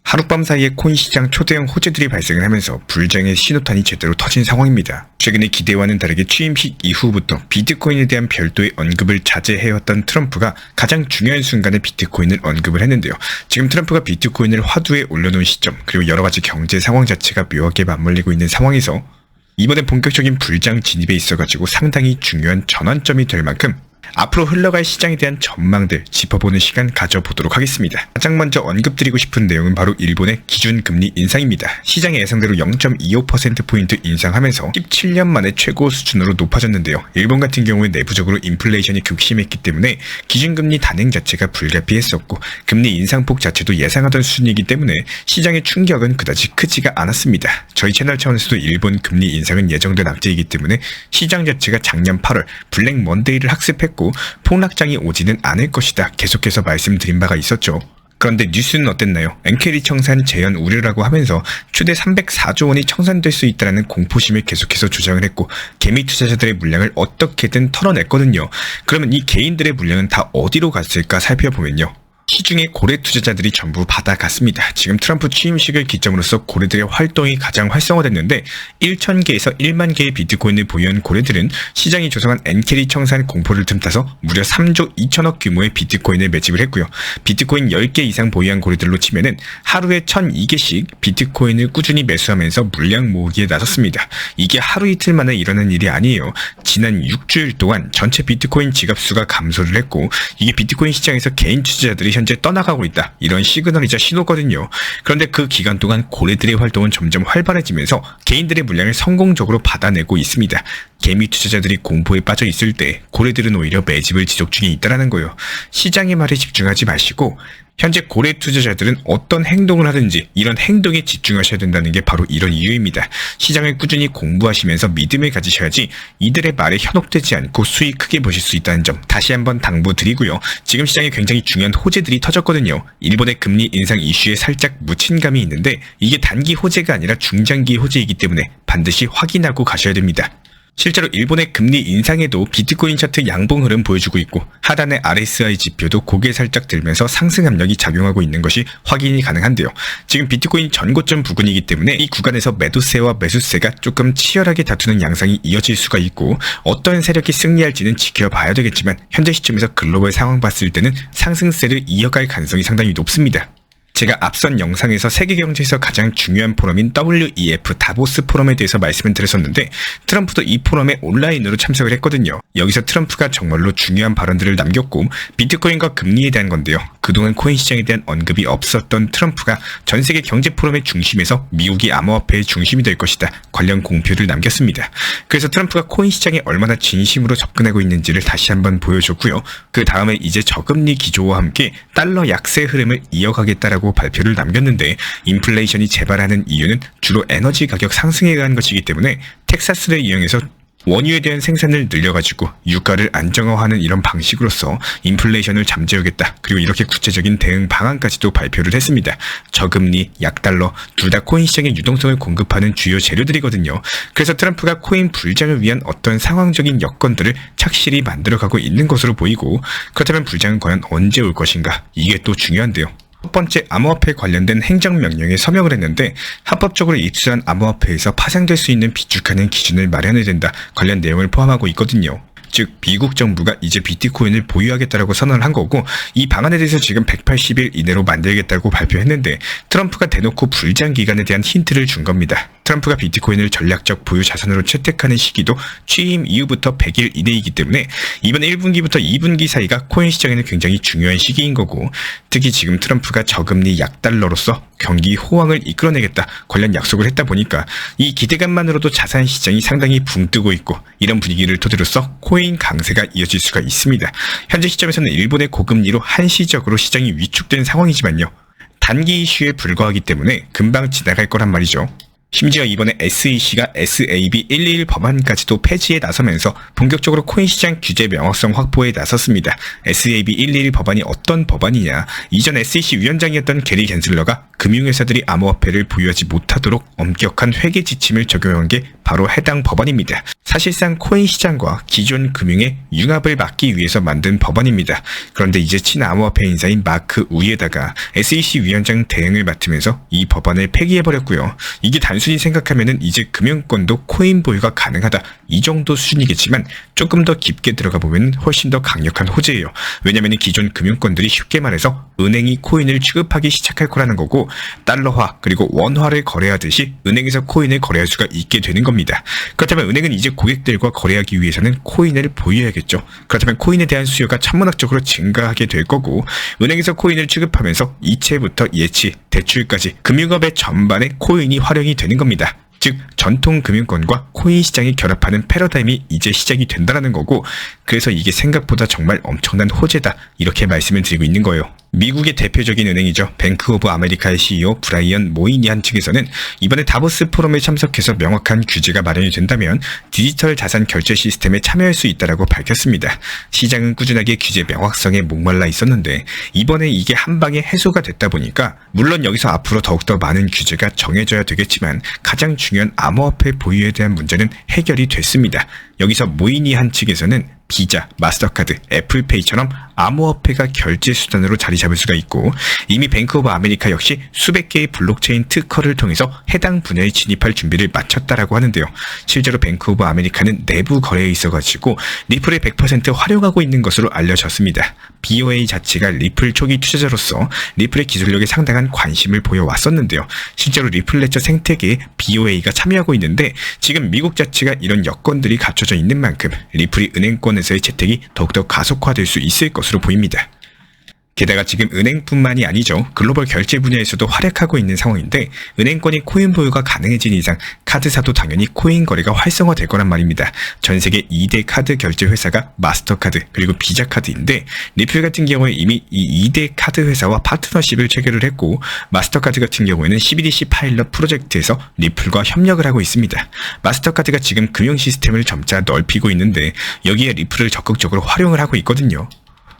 하룻밤 사이에 코인 시장 초대형 호재들이 발생을 하면서 불장의 신호탄이 제대로 터진 상황입니다. 최근에 기대와는 다르게 취임식 이후부터 비트코인에 대한 별도의 언급을 자제해왔던 트럼프가 가장 중요한 순간에 비트코인을 언급을 했는데요. 지금 트럼프가 비트코인을 화두에 올려놓은 시점, 그리고 여러가지 경제 상황 자체가 묘하게 맞물리고 있는 상황에서 이번에 본격적인 불장 진입에 있어가지고 상당히 중요한 전환점이 될 만큼 앞으로 흘러갈 시장에 대한 전망들 짚어보는 시간 가져보도록 하겠습니다. 가장 먼저 언급드리고 싶은 내용은 바로 일본의 기준금리 인상입니다. 시장의 예상대로 0.25%포인트 인상하면서 17년 만에 최고 수준으로 높아졌는데요. 일본 같은 경우에 내부적으로 인플레이션이 극심했기 때문에 기준금리 단행 자체가 불가피했었고 금리 인상폭 자체도 예상하던 수준이기 때문에 시장의 충격은 그다지 크지가 않았습니다. 저희 채널 차원에서도 일본 금리 인상은 예정된 악재이기 때문에 시장 자체가 작년 8월 블랙 먼데이를 학습했고 폭락장이 오지는 않을 것이다 계속해서 말씀드린 바가 있었죠. 그런데 뉴스는 어땠나요? 엔캐리 청산 재현 우려라고 하면서 최대 304조 원이 청산될 수 있다는 공포심을 계속해서 조장을 했고 개미 투자자들의 물량을 어떻게든 털어냈거든요. 그러면 이 개인들의 물량은 다 어디로 갔을까 살펴보면요. 시중에 고래 투자자들이 전부 받아갔습니다. 지금 트럼프 취임식을 기점으로써 고래들의 활동이 가장 활성화됐는데 1,000개에서 1만 개의 비트코인을 보유한 고래들은 시장이 조성한 엔캐리 청산 공포를 틈타서 무려 3조 2천억 규모의 비트코인을 매집을 했고요. 비트코인 10개 이상 보유한 고래들로 치면은 하루에 1,002개씩 비트코인을 꾸준히 매수하면서 물량 모으기에 나섰습니다. 이게 하루 이틀 만에 일어난 일이 아니에요. 지난 6주일 동안 전체 비트코인 지갑수가 감소를 했고 이게 비트코인 시장에서 개인 투자자들이 현재 떠나가고 있다. 이런 시그널이자 신호거든요. 그런데 그 기간 동안 고래들의 활동은 점점 활발해지면서 개인들의 물량을 성공적으로 받아내고 있습니다. 개미 투자자들이 공포에 빠져 있을 때 고래들은 오히려 매집을 지속 중에 있다는 거예요. 시장의 말에 집중하지 마시고 현재 고래 투자자들은 어떤 행동을 하든지 이런 행동에 집중하셔야 된다는 게 바로 이런 이유입니다. 시장을 꾸준히 공부하시면서 믿음을 가지셔야지 이들의 말에 현혹되지 않고 수익 크게 보실 수 있다는 점 다시 한번 당부드리고요. 지금 시장에 굉장히 중요한 호재들이 터졌거든요. 일본의 금리 인상 이슈에 살짝 묻힌 감이 있는데 이게 단기 호재가 아니라 중장기 호재이기 때문에 반드시 확인하고 가셔야 됩니다. 실제로 일본의 금리 인상에도 비트코인 차트 양봉 흐름 보여주고 있고 하단의 RSI 지표도 고개 살짝 들면서 상승 압력이 작용하고 있는 것이 확인이 가능한데요. 지금 비트코인 전고점 부근이기 때문에 이 구간에서 매도세와 매수세가 조금 치열하게 다투는 양상이 이어질 수가 있고 어떤 세력이 승리할지는 지켜봐야 되겠지만 현재 시점에서 글로벌 상황 봤을 때는 상승세를 이어갈 가능성이 상당히 높습니다. 제가 앞선 영상에서 세계경제에서 가장 중요한 포럼인 WEF 다보스 포럼에 대해서 말씀을 드렸었는데 트럼프도 이 포럼에 온라인으로 참석을 했거든요. 여기서 트럼프가 정말로 중요한 발언들을 남겼고 비트코인과 금리에 대한 건데요. 그동안 코인 시장에 대한 언급이 없었던 트럼프가 전 세계 경제 포럼의 중심에서 미국이 암호화폐의 중심이 될 것이다. 관련 공표를 남겼습니다. 그래서 트럼프가 코인 시장에 얼마나 진심으로 접근하고 있는지를 다시 한번 보여줬고요. 그 다음에 이제 저금리 기조와 함께 달러 약세 흐름을 이어가겠다라고 발표를 남겼는데 인플레이션이 재발하는 이유는 주로 에너지 가격 상승에 의한 것이기 때문에 텍사스를 이용해서 원유에 대한 생산을 늘려가지고 유가를 안정화하는 이런 방식으로서 인플레이션을 잠재우겠다. 그리고 이렇게 구체적인 대응 방안까지도 발표를 했습니다. 저금리, 약달러 둘 다 코인 시장의 유동성을 공급하는 주요 재료들이거든요. 그래서 트럼프가 코인 불장을 위한 어떤 상황적인 여건들을 착실히 만들어가고 있는 것으로 보이고 그렇다면 불장은 과연 언제 올 것인가? 이게 또 중요한데요. 첫 번째 암호화폐 관련된 행정명령에 서명을 했는데 합법적으로 입수한 암호화폐에서 파생될 수 있는 비축하는 기준을 마련해야 된다. 관련 내용을 포함하고 있거든요. 즉 미국 정부가 이제 비트코인을 보유하겠다라고 선언을 한 거고 이 방안에 대해서 지금 180일 이내로 만들겠다고 발표했는데 트럼프가 대놓고 불장 기간에 대한 힌트를 준 겁니다. 트럼프가 비트코인을 전략적 보유 자산으로 채택하는 시기도 취임 이후부터 100일 이내이기 때문에 이번 1분기부터 2분기 사이가 코인 시장에는 굉장히 중요한 시기인 거고 특히 지금 트럼프가 저금리 약달러로서 경기 호황을 이끌어내겠다 관련 약속을 했다 보니까 이 기대감만으로도 자산 시장이 상당히 붕뜨고 있고 이런 분위기를 토대로서 코인 강세가 이어질 수가 있습니다. 현재 시점에서는 일본의 고금리로 한시적으로 시장이 위축된 상황이지만요. 단기 이슈에 불과하기 때문에 금방 지나갈 거란 말이죠. 심지어 이번에 SEC가 SAB 121 법안까지도 폐지에 나서면서 본격적으로 코인 시장 규제 명확성 확보에 나섰습니다. SAB 121 법안이 어떤 법안이냐? 이전 SEC 위원장이었던 게리 겐슬러가 금융회사들이 암호화폐를 보유하지 못하도록 엄격한 회계 지침을 적용한 게 바로 해당 법안입니다. 사실상 코인 시장과 기존 금융의 융합을 막기 위해서 만든 법안입니다. 그런데 이제 친암호화폐 인사인 마크 우에다가 SEC 위원장 대행을 맡으면서 이 법안을 폐기해버렸고요. 이게 단순히 생각하면은 이제 금융권도 코인 보유가 가능하다, 이 정도 수준이겠지만 조금 더 깊게 들어가 보면 훨씬 더 강력한 호재예요. 왜냐면 기존 금융권들이 쉽게 말해서 은행이 코인을 취급하기 시작할 거라는 거고, 달러화 그리고 원화를 거래하듯이 은행에서 코인을 거래할 수가 있게 되는 겁니다. 그렇다면 은행은 이제 고객들과 거래하기 위해서는 코인을 보유해야겠죠. 그렇다면 코인에 대한 수요가 천문학적으로 증가하게 될 거고, 은행에서 코인을 취급하면서 이체부터 예치, 대출까지 금융업의 전반에 코인이 활용이 되는 겁니다. 즉 전통 금융권과 코인 시장이 결합하는 패러다임이 이제 시작이 된다는 거고, 그래서 이게 생각보다 정말 엄청난 호재다, 이렇게 말씀을 드리고 있는 거예요. 미국의 대표적인 은행이죠. 뱅크 오브 아메리카의 CEO 브라이언 모이니한 측에서는 이번에 다보스 포럼에 참석해서 명확한 규제가 마련이 된다면 디지털 자산 결제 시스템에 참여할 수 있다라고 밝혔습니다. 시장은 꾸준하게 규제 명확성에 목말라 있었는데 이번에 이게 한 방에 해소가 됐다 보니까, 물론 여기서 앞으로 더욱더 많은 규제가 정해져야 되겠지만 가장 중요한 암호화폐 보유에 대한 문제는 해결이 됐습니다. 여기서 모이니한 측에서는 비자, 마스터카드, 애플페이처럼 암호화폐가 결제 수단으로 자리 잡을 수가 있고, 이미 뱅크 오브 아메리카 역시 수백 개의 블록체인 특허를 통해서 해당 분야에 진입할 준비를 마쳤다라고 하는데요. 실제로 뱅크 오브 아메리카는 내부 거래에 있어가지고 리플을 100% 활용하고 있는 것으로 알려졌습니다. BOA 자체가 리플 초기 투자자로서 리플의 기술력에 상당한 관심을 보여왔었는데요. 실제로 리플 레저 생태계에 BOA가 참여하고 있는데, 지금 미국 자체가 이런 여건들이 갖춰져 있는 만큼 리플이 은행권에서의 채택이 더욱더 가속화될 수 있을 것으로 보입니다. 게다가 지금 은행뿐만이 아니죠. 글로벌 결제 분야에서도 활약하고 있는 상황인데, 은행권이 코인 보유가 가능해진 이상 카드사도 당연히 코인 거래가 활성화될 거란 말입니다. 전 세계 2대 카드 결제 회사가 마스터카드 그리고 비자카드인데, 리플 같은 경우에 이미 이 2대 카드 회사와 파트너십을 체결을 했고, 마스터카드 같은 경우에는 CBDC 파일럿 프로젝트에서 리플과 협력을 하고 있습니다. 마스터카드가 지금 금융 시스템을 점차 넓히고 있는데 여기에 리플을 적극적으로 활용을 하고 있거든요.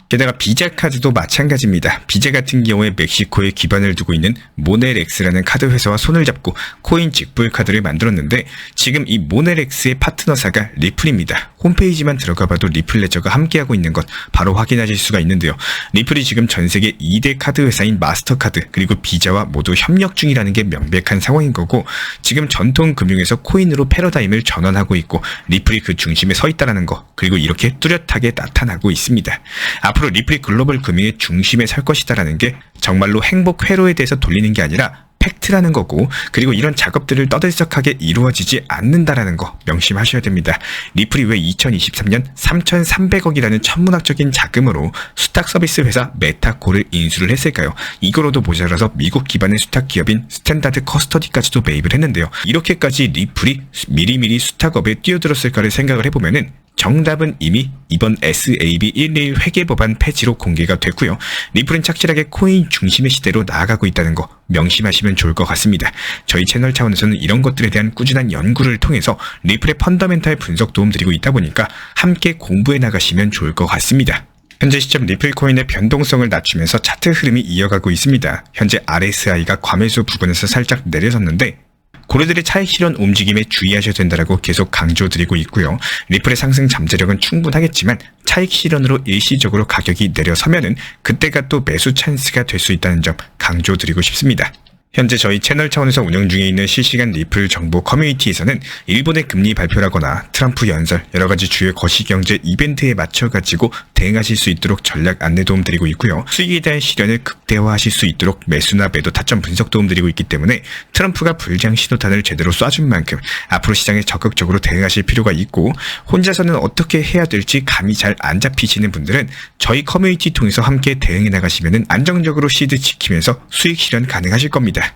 게다가 비자 카드도 마찬가지입니다. 비자 같은 경우에 멕시코에 기반을 두고 있는 모넬엑스라는 카드 회사와 손을 잡고 코인 직불 카드를 만들었는데, 지금 이 모넬엑스의 파트너사가 리플입니다. 홈페이지만 들어가봐도 리플 레저가 함께하고 있는 것 바로 확인하실 수가 있는데요. 리플이 지금 전세계 2대 카드 회사인 마스터카드 그리고 비자와 모두 협력 중이라는 게 명백한 상황인 거고, 지금 전통 금융에서 코인으로 패러다임을 전환하고 있고 리플이 그 중심에 서 있다는 거, 그리고 이렇게 뚜렷하게 나타나고 있습니다. 앞으로 리플이 글로벌 금융의 중심에 설 것이다라는 게 정말로 행복 회로에 대해서 돌리는 게 아니라 팩트라는 거고, 그리고 이런 작업들을 떠들썩하게 이루어지지 않는다라는 거 명심하셔야 됩니다. 리플이 왜 2023년 3,300억이라는 천문학적인 자금으로 수탁 서비스 회사 메타코를 인수를 했을까요? 이거로도 모자라서 미국 기반의 수탁 기업인 스탠다드 커스터디까지도 매입을 했는데요. 이렇게까지 리플이 미리미리 수탁업에 뛰어들었을까를 생각을 해보면은 정답은 이미 이번 SAB 121 회계법안 폐지로 공개가 됐고요. 리플은 착실하게 코인 중심의 시대로 나아가고 있다는 거 명심하시면 좋을 것 같습니다. 저희 채널 차원에서는 이런 것들에 대한 꾸준한 연구를 통해서 리플의 펀더멘탈 분석 도움드리고 있다 보니까 함께 공부해 나가시면 좋을 것 같습니다. 현재 시점 리플 코인의 변동성을 낮추면서 차트 흐름이 이어가고 있습니다. 현재 RSI가 과매수 부근에서 살짝 내려섰는데, 고래들의 차익 실현 움직임에 주의하셔야 된다라고 계속 강조드리고 있고요. 리플의 상승 잠재력은 충분하겠지만 차익 실현으로 일시적으로 가격이 내려서면은 그때가 또 매수 찬스가 될 수 있다는 점 강조드리고 싶습니다. 현재 저희 채널 차원에서 운영 중에 있는 실시간 리플 정보 커뮤니티에서는 일본의 금리 발표라거나 트럼프 연설, 여러가지 주요 거시경제 이벤트에 맞춰가지고 대응하실 수 있도록 전략 안내 도움 드리고 있고요. 수익에 대한 실현을 극대화하실 수 있도록 매수나 매도 타점 분석 도움 드리고 있기 때문에 트럼프가 불장 신호탄을 제대로 쏴준 만큼 앞으로 시장에 적극적으로 대응하실 필요가 있고, 혼자서는 어떻게 해야 될지 감이 잘 안 잡히시는 분들은 저희 커뮤니티 통해서 함께 대응해 나가시면 안정적으로 시드 지키면서 수익 실현 가능하실 겁니다.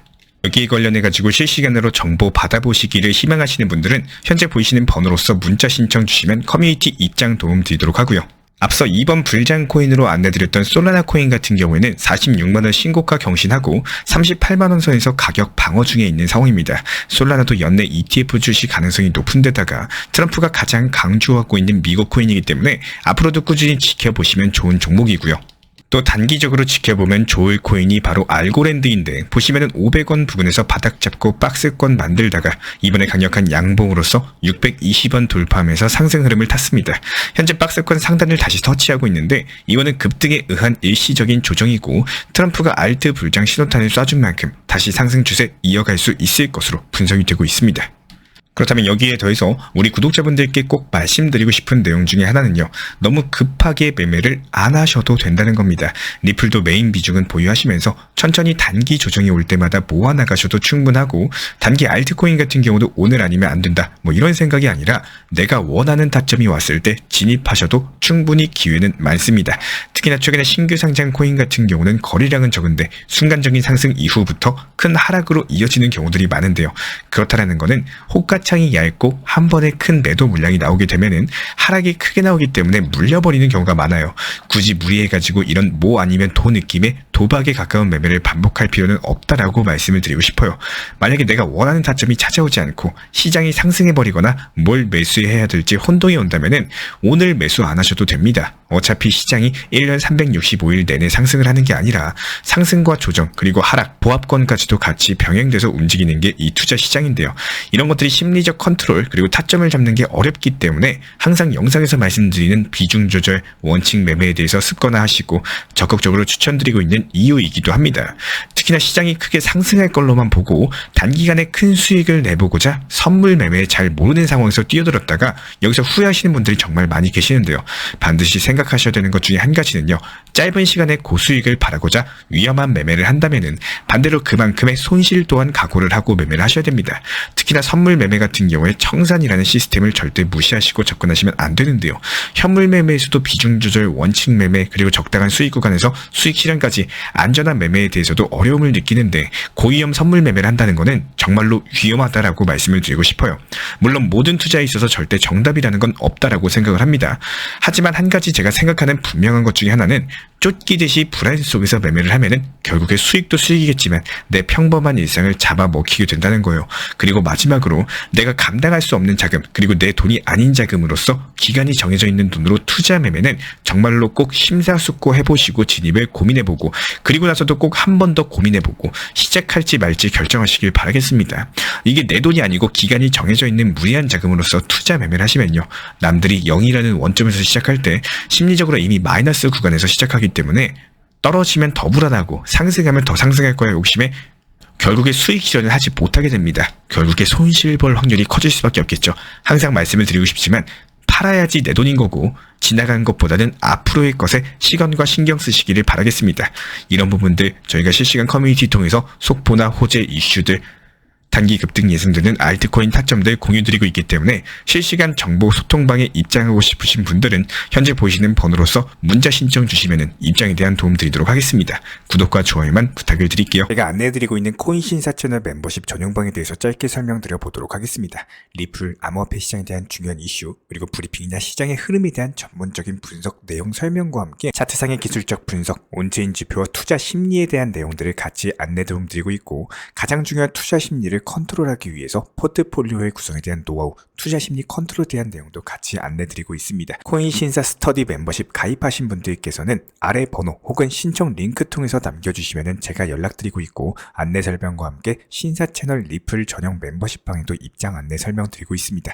여기에 관련해가지고 실시간으로 정보 받아보시기를 희망하시는 분들은 현재 보이시는 번호로서 문자 신청 주시면 커뮤니티 입장 도움 드리도록 하고요. 앞서 이번 불장 코인으로 안내드렸던 솔라나 코인 같은 경우에는 46만원 신고가 경신하고 38만원 선에서 가격 방어 중에 있는 상황입니다. 솔라나도 연내 ETF 출시 가능성이 높은 데다가 트럼프가 가장 강조하고 있는 미국 코인이기 때문에 앞으로도 꾸준히 지켜보시면 좋은 종목이고요. 또 단기적으로 지켜보면 좋을 코인이 바로 알고랜드인데 보시면은 500원 부근에서 바닥 잡고 박스권 만들다가 이번에 강력한 양봉으로서 620원 돌파하면서 상승 흐름을 탔습니다. 현재 박스권 상단을 다시 터치하고 있는데 이거는 급등에 의한 일시적인 조정이고 트럼프가 알트 불장 신호탄을 쏴준 만큼 다시 상승 추세 이어갈 수 있을 것으로 분석이 되고 있습니다. 그렇다면 여기에 더해서 우리 구독자분들께 꼭 말씀드리고 싶은 내용 중에 하나는요. 너무 급하게 매매를 안 하셔도 된다는 겁니다. 리플도 메인 비중은 보유하시면서 천천히 단기 조정이 올 때마다 모아나가셔도 충분하고 단기 알트코인 같은 경우도 오늘 아니면 안 된다. 뭐 이런 생각이 아니라 내가 원하는 타점이 왔을 때 진입하셔도 충분히 기회는 많습니다. 특히나 최근에 신규 상장 코인 같은 경우는 거래량은 적은데 순간적인 상승 이후부터 큰 하락으로 이어지는 경우들이 많은데요. 그렇다라는 거는 호가창이 얇고 한 번에 큰 매도 물량이 나오게 되면은 하락이 크게 나오기 때문에 물려버리는 경우가 많아요. 굳이 무리해가지고 이런 뭐 아니면 도 느낌의 도박에 가까운 매매를 반복할 필요는 없다라고 말씀을 드리고 싶어요. 만약에 내가 원하는 타점이 찾아오지 않고 시장이 상승해버리거나 뭘 매수해야 될지 혼동이 온다면은 오늘 매수 안 하셔도 됩니다. 어차피 시장이 1년 365일 내내 상승을 하는 게 아니라 상승과 조정 그리고 하락, 보합권까지도 같이 병행돼서 움직이는 게 이 투자 시장인데요. 이런 것들이 심리적 컨트롤 그리고 타점을 잡는 게 어렵기 때문에 항상 영상에서 말씀드리는 비중 조절, 원칙 매매에 대해서 습관화하시고 적극적으로 추천드리고 있는 이유이기도 합니다. 특히나 시장이 크게 상승할 걸로만 보고 단기간에 큰 수익을 내보고자 선물 매매에 잘 모르는 상황에서 뛰어들었다가 여기서 후회하시는 분들이 정말 많이 계시는데요. 반드시 생각하셔야 되는 것 중에 한 가지는요. 짧은 시간에 고수익을 바라고자 위험한 매매를 한다면은 반대로 그만큼의 손실 또한 각오를 하고 매매를 하셔야 됩니다. 특히나 선물 매매 같은 경우에 청산이라는 시스템을 절대 무시하시고 접근하시면 안 되는데요. 현물 매매에서도 비중 조절, 원칙 매매 그리고 적당한 수익 구간에서 수익 실현까지 안전한 매매에 대해서도 어려움을 느끼는데 고위험 선물 매매를 한다는 거는 정말로 위험하다라고 말씀을 드리고 싶어요. 물론 모든 투자에 있어서 절대 정답이라는 건 없다라고 생각을 합니다. 하지만 한 가지 제가 생각하는 분명한 것 중에 하나는 쫓기듯이 불안 속에서 매매를 하면은 결국에 수익도 수익이겠지만 내 평범한 일상을 잡아먹히게 된다는 거예요. 그리고 마지막으로 내가 감당할 수 없는 자금 그리고 내 돈이 아닌 자금으로서 기간이 정해져 있는 돈으로 투자 매매는 정말로 꼭 심사숙고해보시고 진입을 고민해보고 그리고 나서도 꼭 한 번 더 고민해보고 시작할지 말지 결정하시길 바라겠습니다. 이게 내 돈이 아니고 기간이 정해져 있는 무리한 자금으로서 투자 매매를 하시면요. 남들이 0이라는 원점에서 시작할 때 심리적으로 이미 마이너스 구간에서 시작하기 때문에 떨어지면 더 불안하고 상승하면 더 상승할 거야 욕심에 결국에 수익 실현을 하지 못하게 됩니다. 결국에 손실 볼 확률이 커질 수밖에 없겠죠. 항상 말씀을 드리고 싶지만 팔아야지 내 돈인 거고 지나간 것보다는 앞으로의 것에 시간과 신경 쓰시기를 바라겠습니다. 이런 부분들 저희가 실시간 커뮤니티 통해서 속보나 호재 이슈들 단기 급등 예상되는 알트코인 타점들 공유드리고 있기 때문에 실시간 정보 소통방에 입장하고 싶으신 분들은 현재 보시는 번호로서 문자 신청 주시면 입장에 대한 도움 드리도록 하겠습니다. 구독과 좋아요만 부탁을 드릴게요. 제가 안내해드리고 있는 코인 신사 채널 멤버십 전용방에 대해서 짧게 설명드려 보도록 하겠습니다. 리플, 암호화폐 시장에 대한 중요한 이슈, 그리고 브리핑이나 시장의 흐름에 대한 전문적인 분석 내용 설명과 함께 차트상의 기술적 분석, 온체인 지표와 투자 심리에 대한 내용들을 같이 안내 도움 드리고 있고 가장 중요한 투자 심리를 컨트롤하기 위해서 포트폴리오의 구성에 대한 노하우, 투자 심리 컨트롤에 대한 내용도 같이 안내드리고 있습니다. 코인 신사 스터디 멤버십 가입하신 분들께서는 아래 번호 혹은 신청 링크 통해서 남겨주시면 제가 연락드리고 있고 안내 설명과 함께 신사 채널 리플 전용 멤버십 방에도 입장 안내 설명드리고 있습니다.